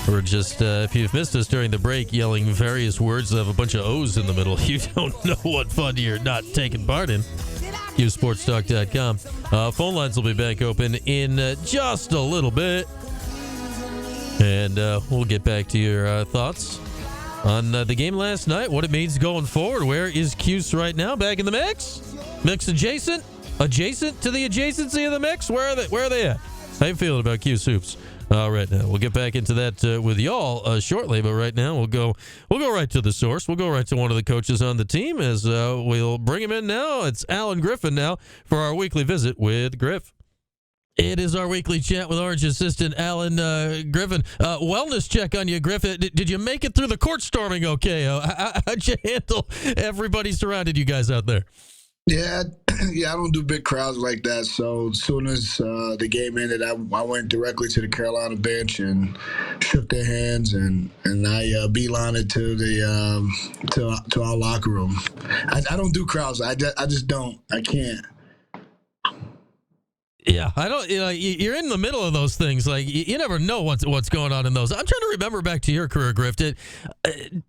We're just, if you've missed us during the break, yelling various words that have a bunch of O's in the middle, you don't know what fun you're not taking part in. QSportsTalk.com. Phone lines will be back open in just a little bit. And we'll get back to your thoughts on the game last night, what it means going forward. Where is Cuse right now? Back in the mix? Mix adjacent? Adjacent to the adjacency of the mix? Where are they at? How you feeling about Cuse Hoops right now? We'll get back into that with y'all shortly, but right now we'll go right to the source. We'll go right to one of the coaches on the team as we'll bring him in now. It's Alan Griffin now for our weekly visit with Griff. It is our weekly chat with Orange assistant Alan Griffin. Wellness check on you, Griffin. Did you make it through the court storming okay? How'd you handle everybody surrounded you guys out there? Yeah, I don't do big crowds like that. So as soon as the game ended, I went directly to the Carolina bench and shook their hands, and I beelined it to the to our locker room. I don't do crowds. I just don't. I can't. Yeah, I don't. You're in the middle of those things. Like you never know what's going on in those. I'm trying to remember back to your career, Griff.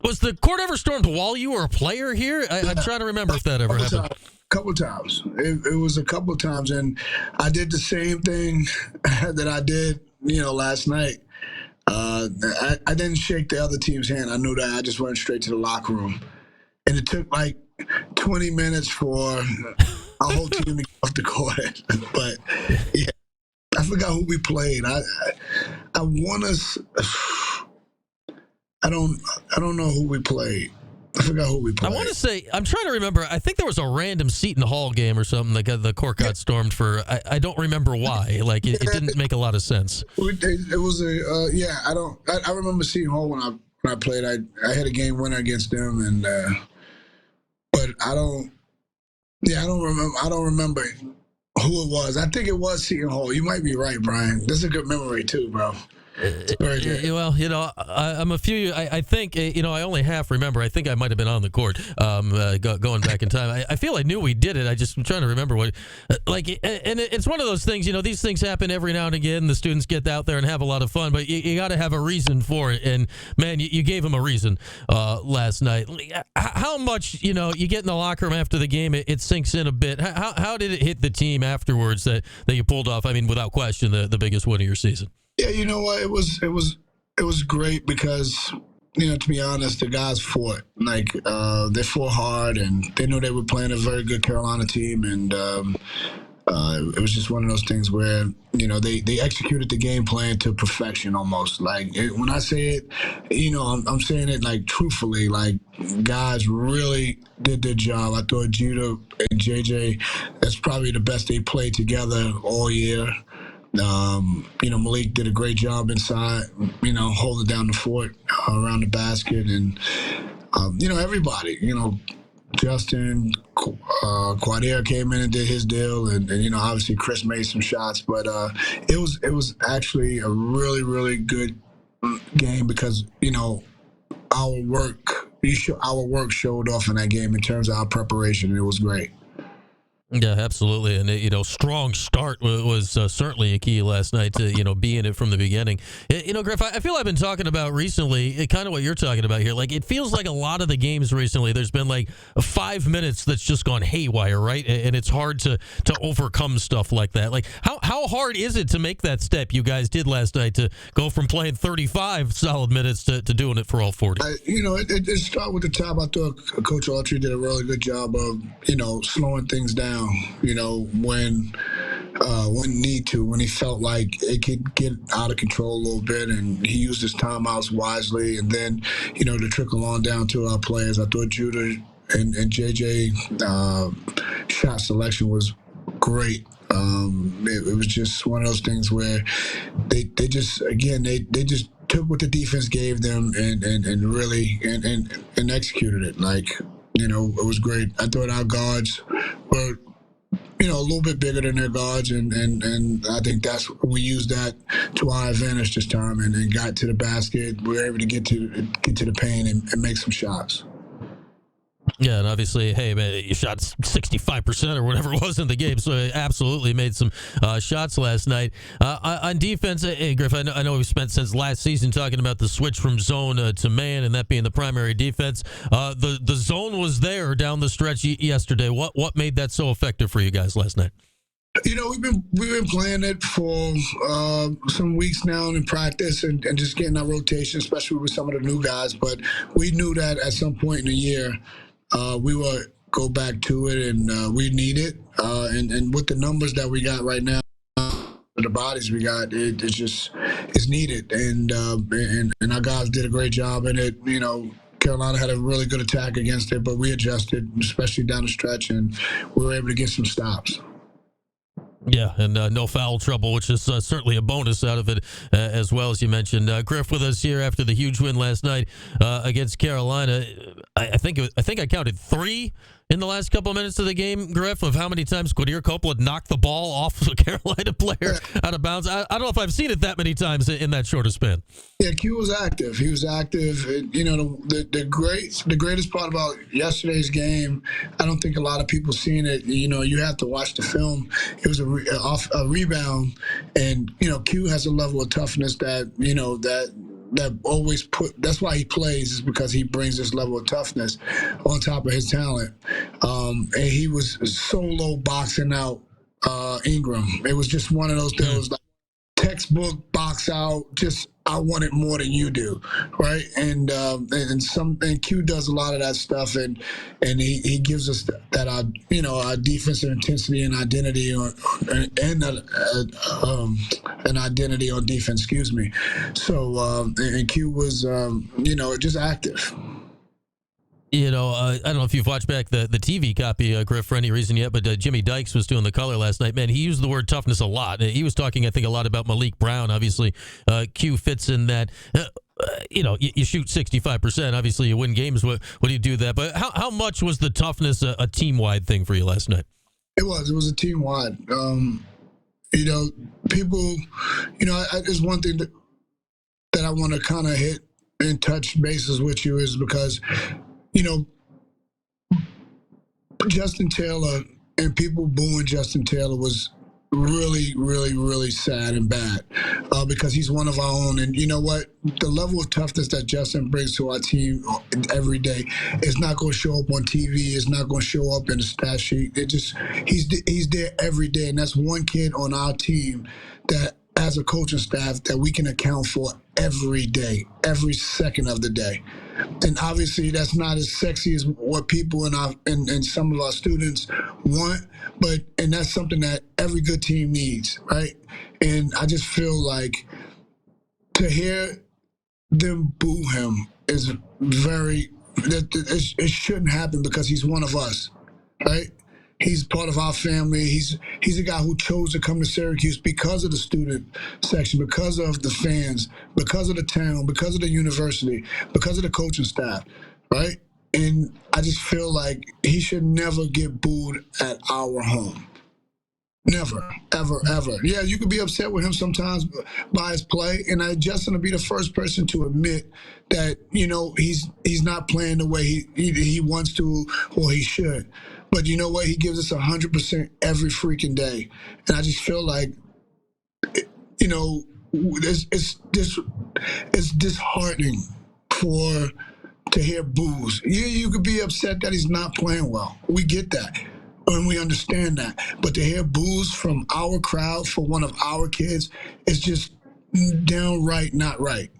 Was the court ever stormed while you were a player here? I'm trying to remember if that ever happened. Couple times. It was a couple times, and I did the same thing that I did, last night. I didn't shake the other team's hand. I knew that. I just went straight to the locker room, and it took like 20 minutes for our whole team to get off the court. But yeah, I forgot who we played. I want us. I don't know who we played. I forgot who we played. I want to say, I'm trying to remember, I think there was a random Seton Hall game or something that the court got stormed for. I don't remember why. Like, it didn't make a lot of sense. It was I remember Seton Hall when I played. I had a game winner against them, and but I don't remember who it was. I think it was Seton Hall. You might be right, Brian. That's a good memory too, bro. Well, I'm a few. I think I only half remember. I think I might have been on the court going back in time. I feel I knew we did it. I just am trying to remember what. And it's one of those things. These things happen every now and again. The students get out there and have a lot of fun, but you got to have a reason for it. And man, you gave them a reason last night. How much you get in the locker room after the game, it sinks in a bit. How did it hit the team afterwards that you pulled off? I mean, without question, the biggest win of your season. Yeah, you know what? It was great because, to be honest, the guys fought. Like, they fought hard, and they knew they were playing a very good Carolina team, and it was just one of those things where, they executed the game plan to perfection almost. Like, when I say it, I'm saying it, like, truthfully. Like, guys really did their job. I thought Judah and JJ, that's probably the best they played together all year. Malik did a great job inside, holding down the fort around the basket. And, everybody, Justin, Quadir came in and did his deal. And obviously Chris made some shots. But it was actually a really, really good game because, our work showed off in that game in terms of our preparation. It was great. Yeah, absolutely. And, strong start was certainly a key last night to, be in it from the beginning. Griff, I feel I've been talking about recently, kind of what you're talking about here. Like, it feels like a lot of the games recently, there's been like 5 minutes that's just gone haywire, right? And it's hard to overcome stuff like that. Like, how hard is it to make that step you guys did last night to go from playing 35 solid minutes to doing it for all 40? It started with the top. I thought Coach Autry did a really good job of, slowing things down. When need to, when he felt like it could get out of control a little bit, and he used his timeouts wisely, and then, to trickle on down to our players. I thought Judah and JJ shot selection was great. It was just one of those things where they just took what the defense gave them and really executed it. Like, it was great. I thought our guards were a little bit bigger than their guards, and I think we used that to our advantage this time, and got to the basket. We were able to get to the paint and make some shots. Yeah, and obviously, hey, man, you shot 65% or whatever it was in the game, so he absolutely made some shots last night. On defense, hey, Griff, I know we've spent since last season talking about the switch from zone to man and that being the primary defense. The zone was there down the stretch yesterday. What made that so effective for you guys last night? We've been playing it for some weeks now in practice and just getting our rotation, especially with some of the new guys. But we knew that at some point in the year, we would go back to it, and we need it. And with the numbers that we got right now, the bodies we got, it's needed. And our guys did a great job in it. Carolina had a really good attack against it, but we adjusted, especially down the stretch, and we were able to get some stops. Yeah, and no foul trouble, which is certainly a bonus out of it, as well as you mentioned. Griff with us here after the huge win last night against Carolina. I think I counted 3 in the last couple of minutes of the game, Griff, of how many times Quadir Copeland knocked the ball off a Carolina player out of bounds. I don't know if I've seen it that many times in that short a span. Yeah, Q was active. He was active. The greatest part about yesterday's game, I don't think a lot of people seen it. You have to watch the film. It was a rebound, and Q has a level of toughness that always that's why he plays, is because he brings this level of toughness on top of his talent. And he was solo boxing out Ingram. It was just one of those deals, like textbook box out, just I want it more than you do, right? And Q does a lot of that stuff, and he gives us that our defensive intensity and identity an identity on defense. Excuse me. So and Q was just active. I don't know if you've watched back the TV copy, Griff, for any reason yet, but Jimmy Dykes was doing the color last night. Man, he used the word toughness a lot. He was talking, I think, a lot about Malik Brown. Obviously, Q fits in that. You shoot 65%. Obviously, you win games when you do that. But how much was the toughness a team-wide thing for you last night? It was a team-wide. People, there's one thing that I want to kind of hit and touch bases with you, is because Justin Taylor and people booing Justin Taylor was really, really, really sad and bad because he's one of our own. And you know what? The level of toughness that Justin brings to our team every day is not going to show up on TV. It's not going to show up in the stat sheet. He's there every day. And that's one kid on our team that, as a coaching staff, that we can account for every day, every second of the day. And obviously that's not as sexy as what people and some of our students want, and that's something that every good team needs, right? And I just feel like to hear them boo him is it shouldn't happen, because he's one of us, right? He's part of our family. He's a guy who chose to come to Syracuse because of the student section, because of the fans, because of the town, because of the university, because of the coaching staff, right? And I just feel like he should never get booed at our home. Never, ever, ever. Yeah, you could be upset with him sometimes by his play, and Justin will be the first person to admit that he's not playing the way he wants to or he should. But you know what? He gives us 100% every freaking day, and I just feel like it's disheartening to hear boos. You could be upset that he's not playing well. We get that. And we understand that. But to hear boos from our crowd for one of our kids is just downright not right.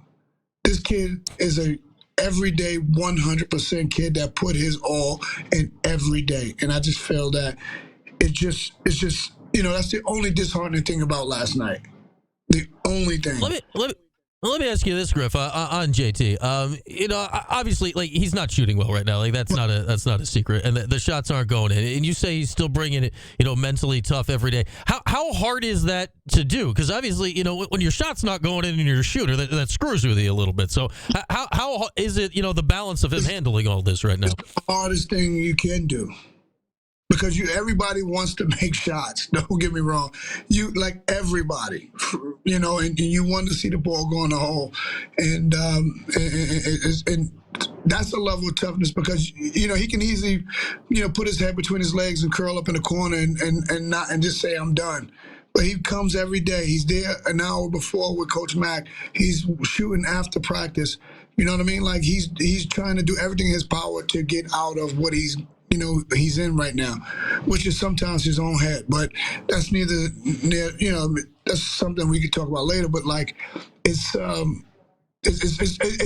This kid is a everyday 100% kid that put his all in every day. And I just feel that it's just that's the only disheartening thing about last night. The only thing. Let me ask you this, Griff, on JT. Obviously, like, he's not shooting well right now. Like, that's not a secret, and the shots aren't going in. And you say he's still bringing it, mentally tough every day. How hard is that to do? Because obviously, when your shot's not going in and you're a shooter, that screws with you a little bit. So how is it, the balance of him handling all this right now? It's the hardest thing you can do. Because everybody wants to make shots. Don't get me wrong. You like everybody, and you want to see the ball go in the hole. And that's a level of toughness because he can easily put his head between his legs and curl up in the corner and just say I'm done. But he comes every day. He's there an hour before with Coach Mack. He's shooting after practice. You know what I mean? Like he's trying to do everything in his power to get out of what he's in right now, which is sometimes his own head. But that's that's something we could talk about later. But like it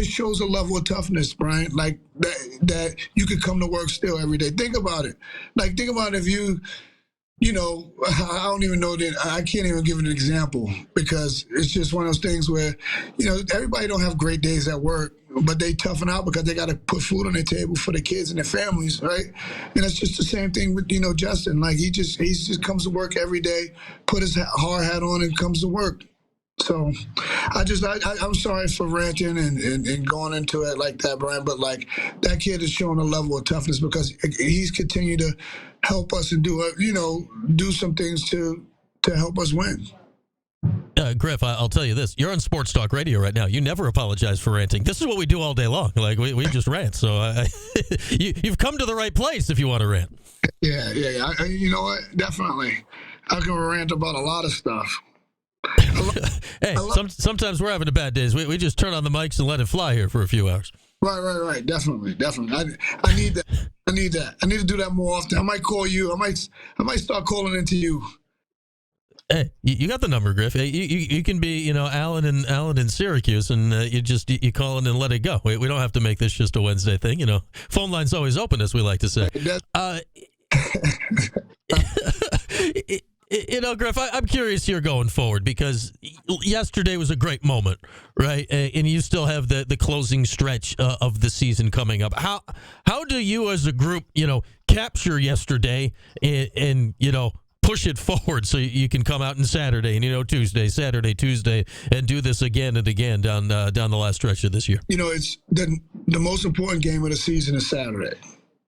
shows a level of toughness, Brian. Like that you could come to work still every day. Think about it. Like think about if I don't even know that I can't even give an example because it's just one of those things where, everybody don't have great days at work, but they toughen out because they got to put food on their table for their kids and their families, right? And it's just the same thing with, Justin. Like he just comes to work every day, put his hard hat on and comes to work. So I'm sorry for ranting and going into it like that, Brian, but like that kid is showing a level of toughness because he's continued to help us and do some things to help us win. Griff, I'll tell you this. You're on Sports Talk Radio right now. You never apologize for ranting. This is what we do all day long. Like, we just rant. So you've come to the right place if you want to rant. Yeah. You know what? Definitely. I can rant about a lot of stuff. Hey, sometimes we're having a bad days. We just turn on the mics and let it fly here for a few hours. Right. Definitely. I need that. I need to do that more often. I might call you. I might start calling into you. Hey, you got the number, Griff. Hey, you can be, Alan in Syracuse, and you call in and let it go. We don't have to make this just a Wednesday thing. Phone line's always open, as we like to say. Griff, I'm curious here going forward because yesterday was a great moment, right? And you still have the closing stretch of the season coming up. How do you as a group, capture yesterday and push it forward so you can come out on Saturday and Saturday, Tuesday, and do this again and again down the last stretch of this year? It's the most important game of the season is Saturday.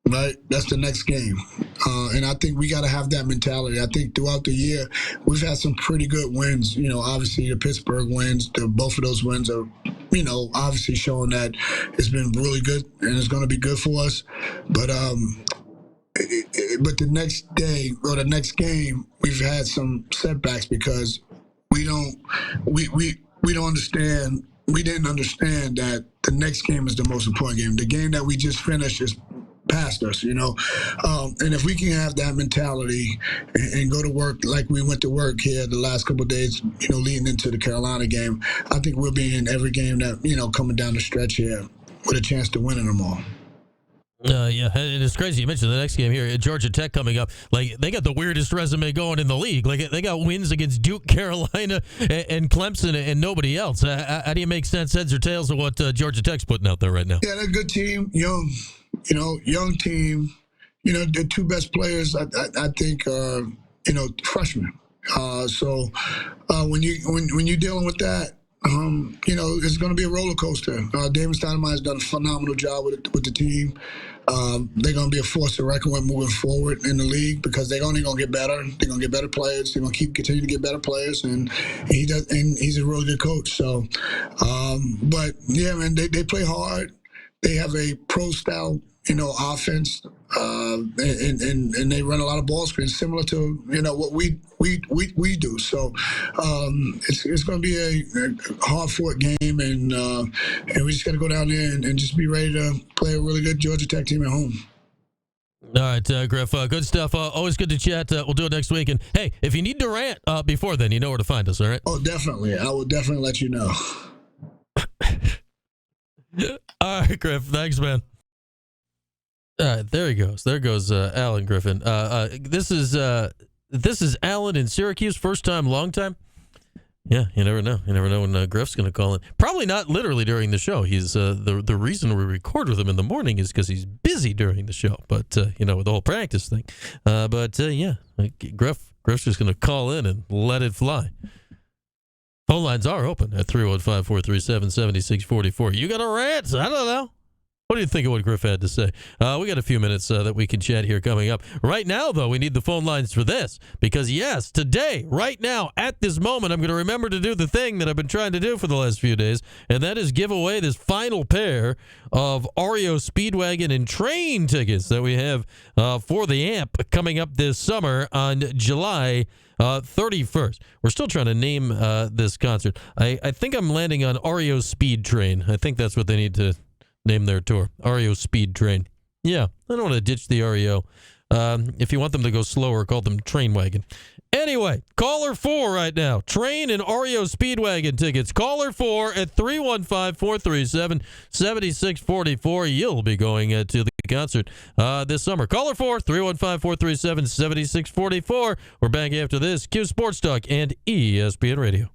Right, that's the next game, and I think we got to have that mentality. I think throughout the year we've had some pretty good wins. Obviously the Pittsburgh wins, both of those wins are, obviously showing that it's been really good and it's going to be good for us. But but the next day or the next game, we've had some setbacks because we don't understand. We didn't understand that the next game is the most important game. The game that we just finished is past us, and if we can have that mentality and go to work like we went to work here the last couple of days, leading into the Carolina game, I think we'll be in every game that, coming down the stretch here with a chance to win them all. Yeah, and it's crazy. You mentioned the next game here, Georgia Tech coming up. Like, they got the weirdest resume going in the league. Like, they got wins against Duke, Carolina, and Clemson, and nobody else. How do you make sense, heads or tails, of what Georgia Tech's putting out there right now? Yeah, they're a good team, young team. The two best players, I think, are, freshmen. So when you're dealing with that, it's going to be a roller coaster. Damon Stoudemire has done a phenomenal job with the team. They're going to be a force to reckon with moving forward in the league because they're only going to get better. They're going to get better players. They're going to continue to get better players, and he's a really good coach. So, but yeah, man, they play hard. They have a pro style, offense, and they run a lot of ball screens, similar to what we do. So it's going to be a hard fought game, and we just got to go down there and just be ready to play a really good Georgia Tech team at home. All right, Griff, good stuff. Always good to chat. We'll do it next week. And hey, if you need to rant before then, you know where to find us. All right? Oh, definitely. I will definitely let you know. All right, Griff. Thanks, man. All right, there he goes. There goes Alan Griffin. This is Alan in Syracuse. First time, long time. Yeah, you never know. You never know when Griff's going to call in. Probably not literally during the show. He's the reason we record with him in the morning is because he's busy during the show. But with the whole practice thing. Yeah, Griff's just going to call in and let it fly. Phone lines are open at 315-437-7644. You got a rant? I don't know. What do you think of what Griff had to say? We got a few minutes that we can chat here coming up. Right now, though, we need the phone lines for this. Because, yes, today, right now, at this moment, I'm going to remember to do the thing that I've been trying to do for the last few days, and that is give away this final pair of REO Speedwagon and Train tickets that we have for the AMP coming up this summer on July 31st. We're still trying to name this concert. I think I'm landing on REO Speed Train. I think that's what they need to name their tour. REO Speed Train. Yeah, I don't want to ditch the REO. If you want them to go slower, call them Train Wagon. Anyway, caller 4 right now. Train and REO Speedwagon tickets. Caller 4 at 315-437-7644. You'll be going to the concert this summer. Caller 4, 315-437-7644. We're back after this. Q Sports Talk and ESPN Radio.